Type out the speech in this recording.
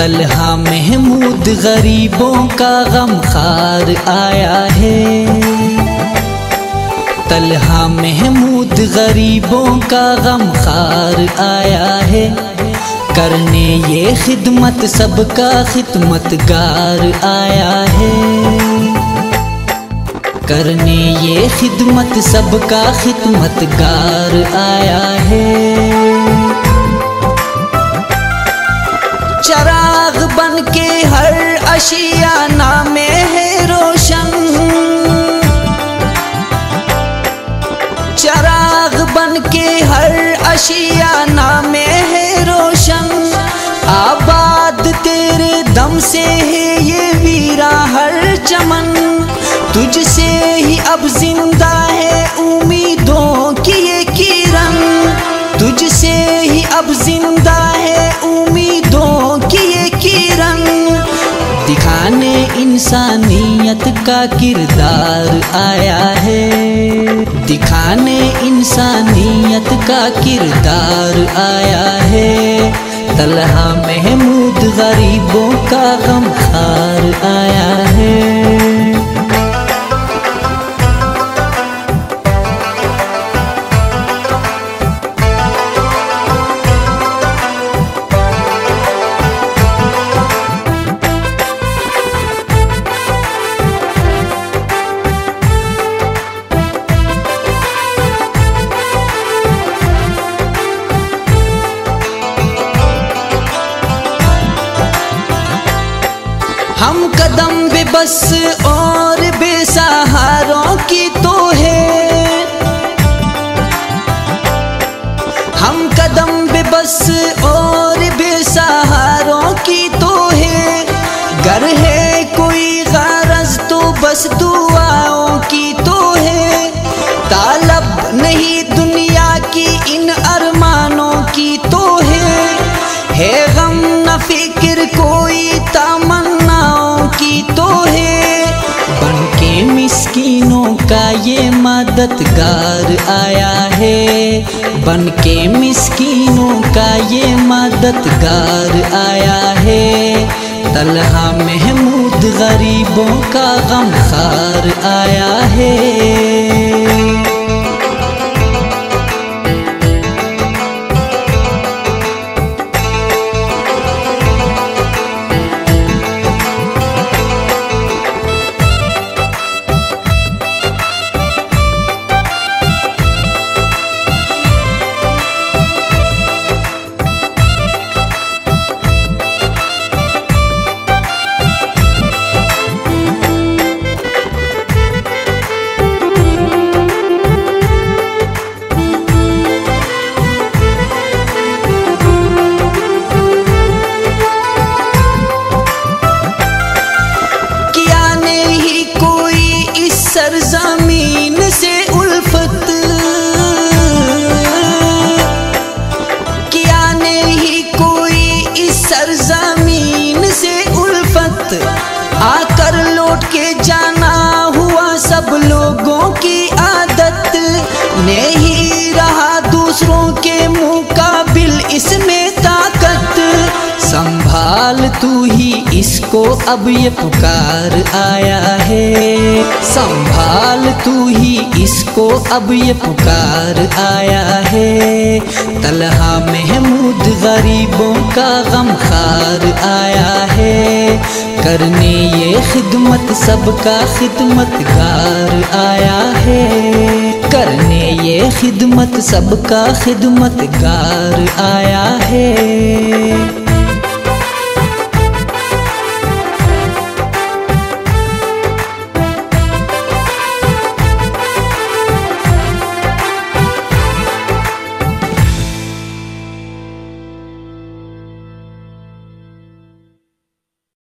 तलहा महमूद गरीबों का गमखार आया है। तलहा महमूद गरीबों का गमखार आया है। करने ये खिदमत सबका खिदमतगार आया है। करने ये खिदमत सबका खिदमतगार आया है। चराग बन के हर अशियाना में है रोशन। चराग बन के हर अशियाना में है रोशन। आबाद तेरे दम से है ये वीरा हर चमन। तुझसे ही अब जिंदा है उम्मीदों की ये किरण। तुझसे ही अब जिंदा है उम्मीदों की ये किरण। दिखाने इंसानियत का किरदार आया है। दिखाने इंसानियत का किरदार आया है। तलहा महमूद गरीबों का गमखार आया है। हम कदम बेबस और बेसहारों की तो है। हम कदम बेबस और बेसहारों की तो है। गर है कोई गारज तो बस दुआओं की तो है। तालब नहीं दुनिया की इन अरमानों की तो है गम न फिक्र कोई तमन्नाओं की तो है। बन के मिस्कीनों का ये मददगार आया है। बन के मिस्कीनों का ये मददगार आया है। तलहा महमूद गरीबों का गमखार आया है। सरजमीन से उल्फत किया नहीं कोई इस सरजमीन से उल्फत। आकर लौट के जाना हुआ सब लोगों की आदत। नहीं रहा दूसरों के मुकाबिल इसमें ताकत। संभाल तू ही इसको अब ये पुकार आया है। संभाल तू ही इसको अब ये पुकार आया है। तलहा महमूद गरीबों का गमखार आया है। करने ये खिदमत सबका खिदमतगार आया है। करने ये खिदमत सबका खिदमतगार आया है।